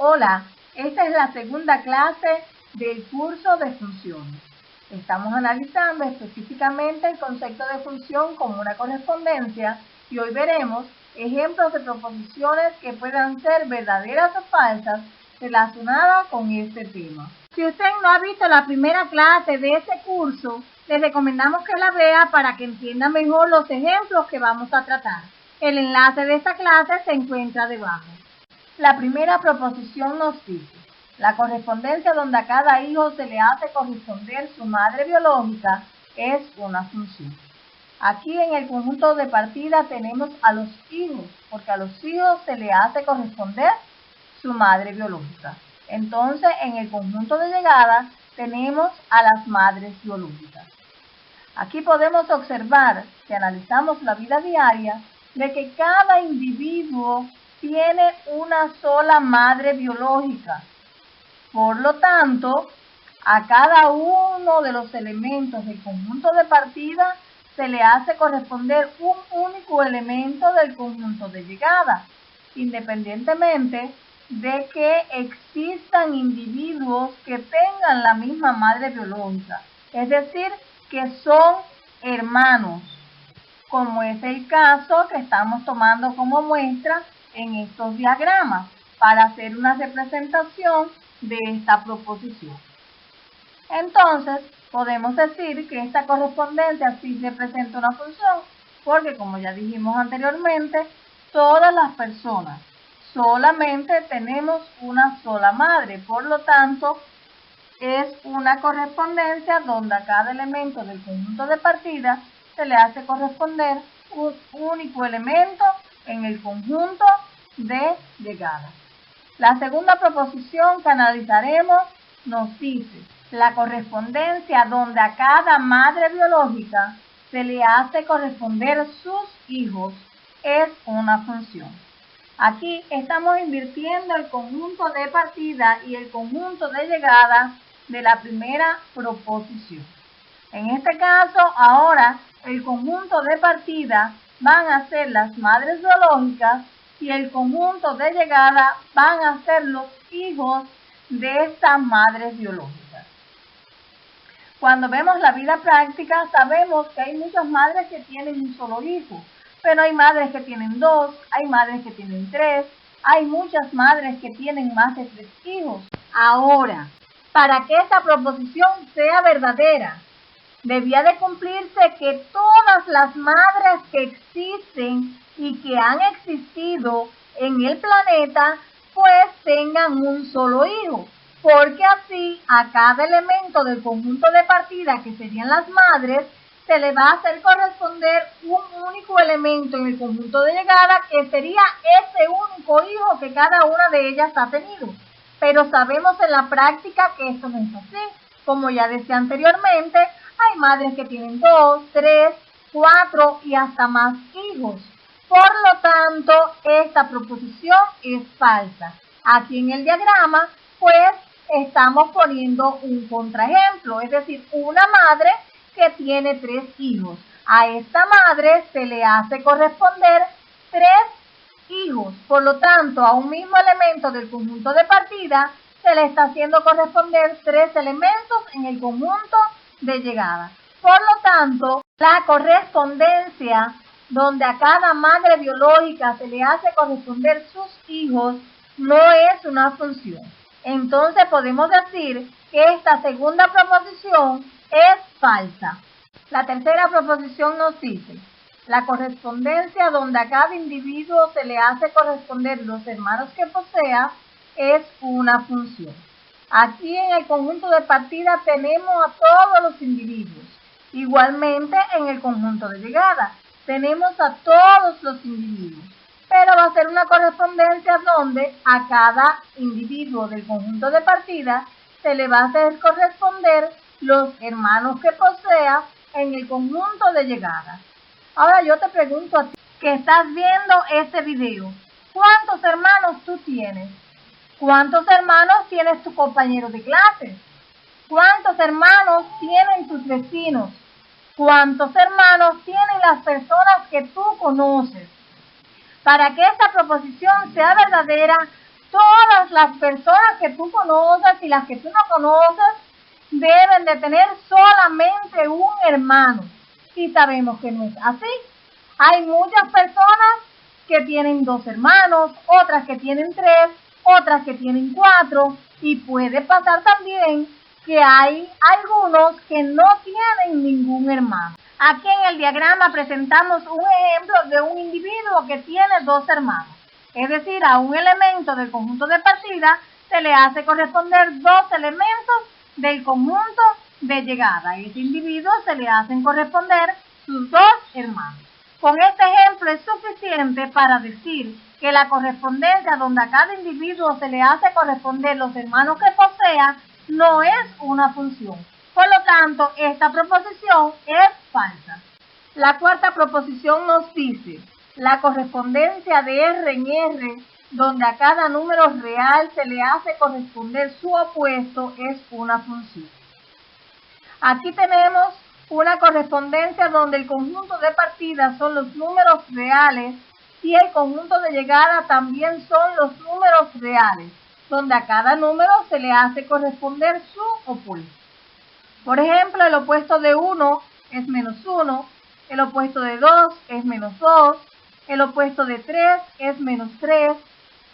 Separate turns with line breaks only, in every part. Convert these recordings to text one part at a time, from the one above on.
Hola, esta es la segunda clase del curso de funciones. Estamos analizando específicamente el concepto de función como una correspondencia y hoy veremos ejemplos de proposiciones que puedan ser verdaderas o falsas relacionadas con este tema. Si usted no ha visto la primera clase de este curso, les recomendamos que la vea para que entienda mejor los ejemplos que vamos a tratar. El enlace de esta clase se encuentra debajo. La primera proposición nos dice: la correspondencia donde a cada hijo se le hace corresponder su madre biológica es una función. Aquí en el conjunto de partida tenemos a los hijos, porque a los hijos se le hace corresponder su madre biológica. Entonces, en el conjunto de llegada tenemos a las madres biológicas. Aquí podemos observar, si analizamos la vida diaria, de que cada individuo tiene una sola madre biológica. Por lo tanto, a cada uno de los elementos del conjunto de partida se le hace corresponder un único elemento del conjunto de llegada, independientemente de que existan individuos que tengan la misma madre biológica, es decir, que son hermanos, como es el caso que estamos tomando como muestra en estos diagramas para hacer una representación de esta proposición. Entonces, podemos decir que esta correspondencia sí representa una función, porque como ya dijimos anteriormente, todas las personas solamente tenemos una sola madre, por lo tanto, es una correspondencia donde a cada elemento del conjunto de partida se le hace corresponder un único elemento en el conjunto de llegada. La segunda proposición que analizaremos nos dice: la correspondencia donde a cada madre biológica se le hace corresponder sus hijos es una función. Aquí estamos invirtiendo el conjunto de partida y el conjunto de llegada de la primera proposición. En este caso, ahora el conjunto de partida van a ser las madres biológicas y el conjunto de llegada van a ser los hijos de estas madres biológicas. Cuando vemos la vida práctica, sabemos que hay muchas madres que tienen un solo hijo, pero hay madres que tienen 2, hay madres que tienen 3, hay muchas madres que tienen más de 3 hijos. Ahora, para que esta proposición sea verdadera, debía de cumplirse que todas las madres que existen y que han existido en el planeta, pues tengan un solo hijo, porque así a cada elemento del conjunto de partida, que serían las madres, se le va a hacer corresponder un único elemento en el conjunto de llegada, que sería ese único hijo que cada una de ellas ha tenido. Pero sabemos en la práctica que esto no es así. Como ya decía anteriormente, hay madres que tienen 2, 3, 4 y hasta más hijos. Por lo tanto, esta proposición es falsa. Aquí en el diagrama, pues, estamos poniendo un contraejemplo, es decir, una madre que tiene 3 hijos. A esta madre se le hace corresponder 3 hijos. Por lo tanto, a un mismo elemento del conjunto de partida se le está haciendo corresponder 3 elementos en el conjunto de llegada. Por lo tanto, la correspondencia donde a cada madre biológica se le hace corresponder sus hijos no es una función. Entonces podemos decir que esta segunda proposición es falsa. La tercera proposición nos dice: la correspondencia donde a cada individuo se le hace corresponder los hermanos que posea es una función. Aquí en el conjunto de partida tenemos a todos los individuos. Igualmente en el conjunto de llegada tenemos a todos los individuos. Pero va a ser una correspondencia donde a cada individuo del conjunto de partida se le va a hacer corresponder los hermanos que posea en el conjunto de llegada. Ahora yo te pregunto a ti que estás viendo este video, ¿cuántos hermanos tú tienes? ¿Cuántos hermanos tienes tu compañero de clase? ¿Cuántos hermanos tienen tus vecinos? ¿Cuántos hermanos tienen las personas que tú conoces? Para que esta proposición sea verdadera, Todas las personas que tú conoces y las que tú no conoces deben de tener solamente un hermano. Y sabemos que no es así. Hay muchas personas que tienen 2 hermanos, otras que tienen 3, otras que tienen 4, y puede pasar también que hay algunos que no tienen ningún hermano. Aquí en el diagrama presentamos un ejemplo de un individuo que tiene 2 hermanos. Es decir, a un elemento del conjunto de partida se le hace corresponder 2 elementos del conjunto de llegada. A este individuo se le hacen corresponder sus 2 hermanos. Con este ejemplo es suficiente para decir que la correspondencia donde a cada individuo se le hace corresponder los hermanos que posea no es una función. Por lo tanto, esta proposición es falsa. La cuarta proposición nos dice: la correspondencia de R en R, donde a cada número real se le hace corresponder su opuesto, es una función. Aquí tenemos una correspondencia donde el conjunto de partida son los números reales y el conjunto de llegada también son los números reales, donde a cada número se le hace corresponder su opuesto. Por ejemplo, el opuesto de 1 es -1, el opuesto de 2 es -2, el opuesto de 3 es -3,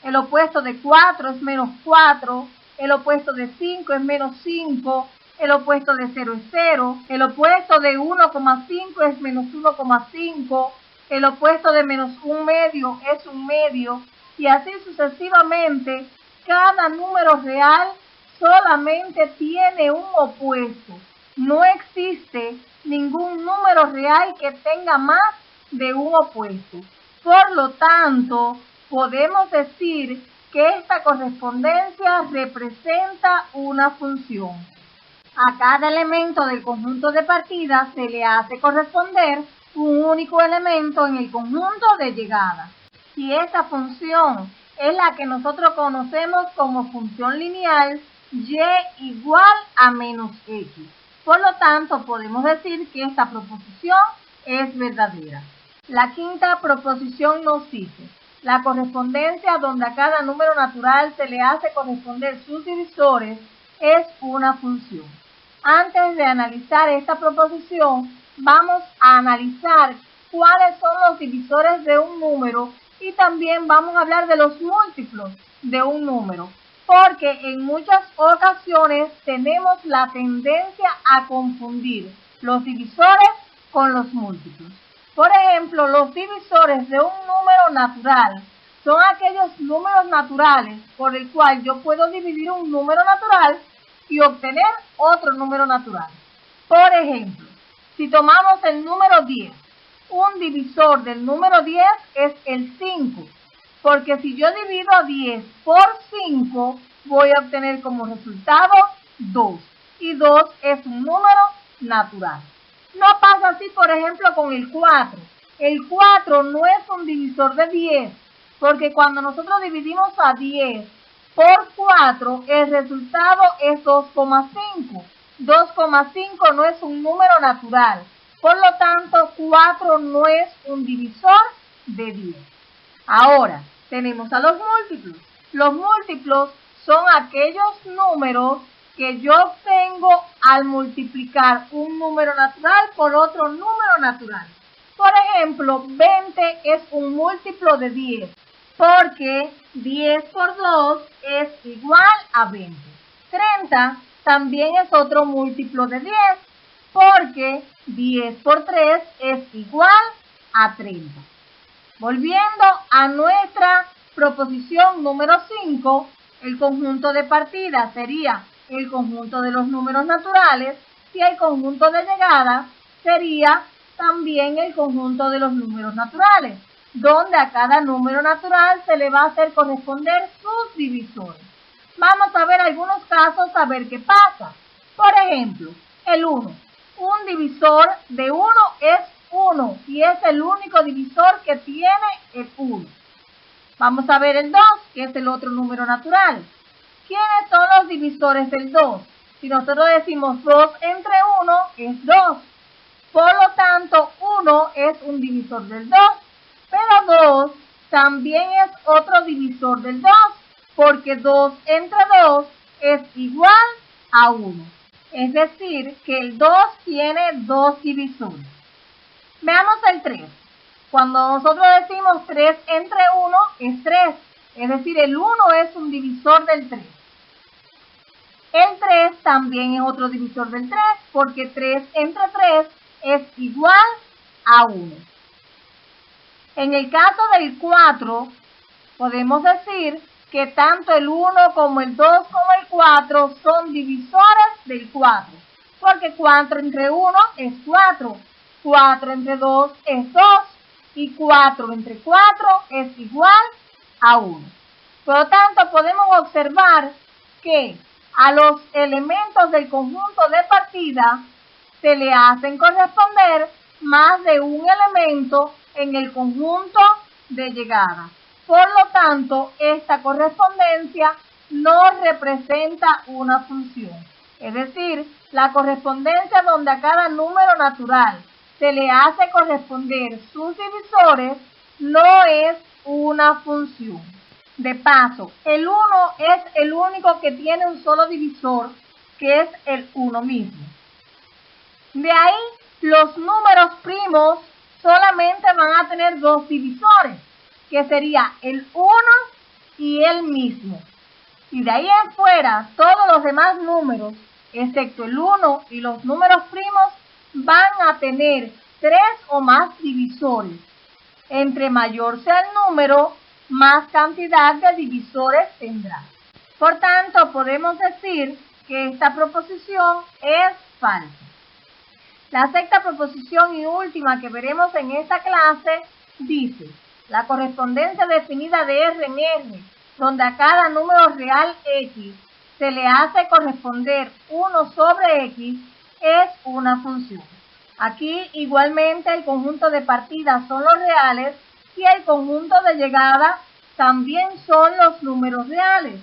el opuesto de 4 es -4, el opuesto de 5 es -5, el opuesto de 0 es 0, el opuesto de 1,5 es -1,5, el opuesto de -1/2 es 1/2, y así sucesivamente. Cada número real solamente tiene un opuesto. No existe ningún número real que tenga más de un opuesto. Por lo tanto, podemos decir que esta correspondencia representa una función. A cada elemento del conjunto de partida se le hace corresponder un único elemento en el conjunto de llegada. Si esta función es la que nosotros conocemos como función lineal, y igual a -x. Por lo tanto, podemos decir que esta proposición es verdadera. La quinta proposición nos dice: la correspondencia donde a cada número natural se le hace corresponder sus divisores es una función. Antes de analizar esta proposición, vamos a analizar cuáles son los divisores de un número y también vamos a hablar de los múltiplos de un número, porque en muchas ocasiones tenemos la tendencia a confundir los divisores con los múltiplos. Por ejemplo, los divisores de un número natural son aquellos números naturales por el cual yo puedo dividir un número natural y obtener otro número natural. Por ejemplo, si tomamos el número 10, un divisor del número 10 es el 5, porque si yo divido a 10 por 5, voy a obtener como resultado 2, y 2 es un número natural. No pasa así, por ejemplo, con el 4. El 4 no es un divisor de 10, porque cuando nosotros dividimos a 10 por 4, el resultado es 2,5. 2,5 no es un número natural. Por lo tanto, 4 no es un divisor de 10. Ahora, tenemos a los múltiplos. Los múltiplos son aquellos números que yo obtengo al multiplicar un número natural por otro número natural. Por ejemplo, 20 es un múltiplo de 10, porque 10 por 2 es igual a 20. 30 también es otro múltiplo de 10, porque 10 por 3 es igual a 30. Volviendo a nuestra proposición número 5, el conjunto de partida sería el conjunto de los números naturales y el conjunto de llegada sería también el conjunto de los números naturales, donde a cada número natural se le va a hacer corresponder sus divisores. Vamos a ver algunos casos a ver qué pasa. Por ejemplo, el 1. Un divisor de 1 es 1 y es el único divisor que tiene el 1. Vamos a ver el 2, que es el otro número natural. ¿Quiénes son los divisores del 2? Si nosotros decimos 2 entre 1 es 2. Por lo tanto, 1 es un divisor del 2. Pero 2 también es otro divisor del 2, porque 2 entre 2 es igual a 1. Es decir, que el 2 tiene 2 divisores. Veamos el 3. Cuando nosotros decimos 3 entre 1 es 3. Es decir, el 1 es un divisor del 3. El 3 también es otro divisor del 3, porque 3 entre 3 es igual a 1. En el caso del 4, podemos decir que tanto el 1 como el 2 como el 4 son divisores del 4, porque 4 entre 1 es 4, 4 entre 2 es 2 y 4 entre 4 es igual a 1. Por lo tanto, podemos observar que a los elementos del conjunto de partida se le hacen corresponder más de un elemento en el conjunto de llegada. Por lo tanto, esta correspondencia no representa una función. Es decir, la correspondencia donde a cada número natural se le hace corresponder sus divisores no es una función. De paso, el 1 es el único que tiene un solo divisor, que es el 1 mismo. De ahí, los números primos solamente van a tener 2 divisores, que sería el 1 y el mismo. Y de ahí en fuera, todos los demás números, excepto el 1 y los números primos, van a tener 3 o más divisores. Entre mayor sea el número, más cantidad de divisores tendrá. Por tanto, podemos decir que esta proposición es falsa. La sexta proposición y última que veremos en esta clase dice: la correspondencia definida de R en R, donde a cada número real X se le hace corresponder 1 sobre X, es una función. Aquí igualmente el conjunto de partida son los reales y el conjunto de llegada también son los números reales.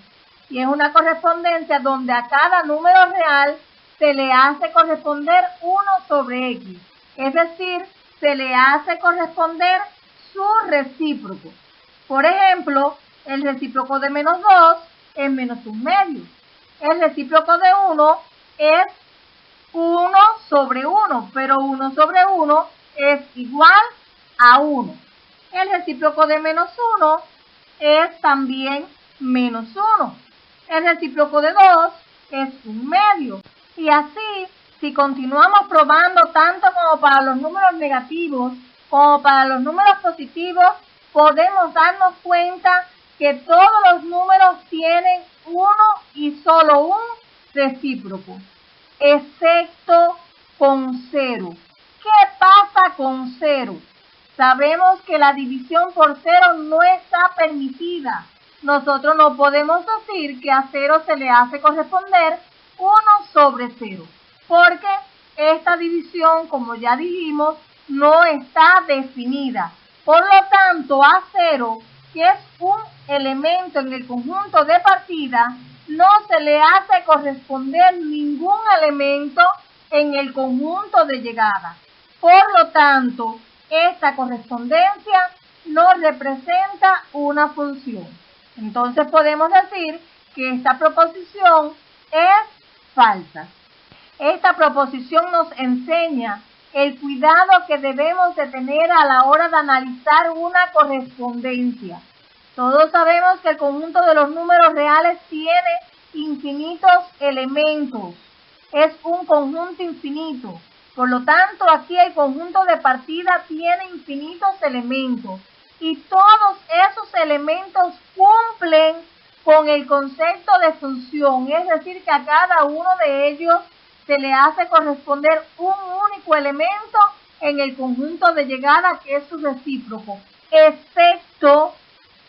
Y es una correspondencia donde a cada número real se le hace corresponder 1 sobre X. Es decir, se le hace corresponder su recíproco. Por ejemplo, el recíproco de menos 2 es menos 1/2. El recíproco de 1 es 1 sobre 1, pero 1 sobre 1 es igual a 1. El recíproco de menos 1 es también menos 1. El recíproco de 2 es 1/2. Y así, si continuamos probando tanto como para los números negativos como para los números positivos, podemos darnos cuenta que todos los números tienen uno y solo un recíproco, excepto con 0. ¿Qué pasa con 0? Sabemos que la división por 0 no está permitida. Nosotros no podemos decir que a 0 se le hace corresponder 1 sobre 0, porque esta división, como ya dijimos, no está definida. Por lo tanto, a 0, que es un elemento en el conjunto de partida, no se le hace corresponder ningún elemento en el conjunto de llegada. Por lo tanto, esta correspondencia no representa una función. Entonces podemos decir que esta proposición es falsa. Esta proposición nos enseña el cuidado que debemos de tener a la hora de analizar una correspondencia. Todos sabemos que el conjunto de los números reales tiene infinitos elementos. Es un conjunto infinito. Por lo tanto, aquí el conjunto de partida tiene infinitos elementos. Y todos esos elementos cumplen con el concepto de función. Es decir, que a cada uno de ellos se le hace corresponder un único elemento en el conjunto de llegada, que es su recíproco, excepto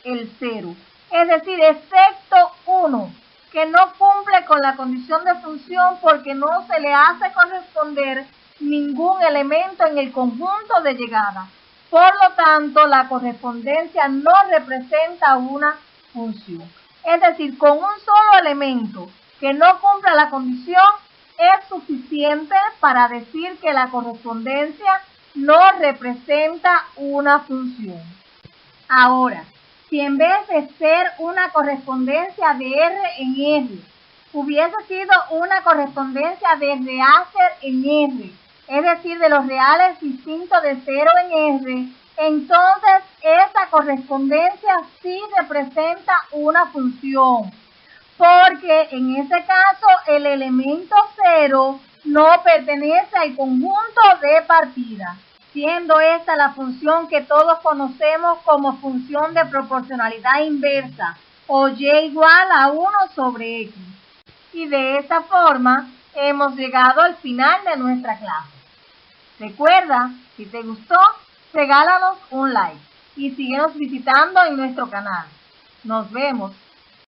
el 0. Es decir, excepto 1, que no cumple con la condición de función porque no se le hace corresponder ningún elemento en el conjunto de llegada. Por lo tanto, la correspondencia no representa una función. Es decir, con un solo elemento que no cumpla la condición, es suficiente para decir que la correspondencia no representa una función. Ahora, si en vez de ser una correspondencia de R en R, hubiese sido una correspondencia de real en R, es decir, de los reales distintos de 0 en R, entonces esa correspondencia sí representa una función, porque en ese caso el elemento 0 no pertenece al conjunto de partida, siendo esta la función que todos conocemos como función de proporcionalidad inversa, o y igual a 1 sobre x. Y de esta forma hemos llegado al final de nuestra clase. Recuerda, si te gustó, regálanos un like y síguenos visitando en nuestro canal. Nos vemos.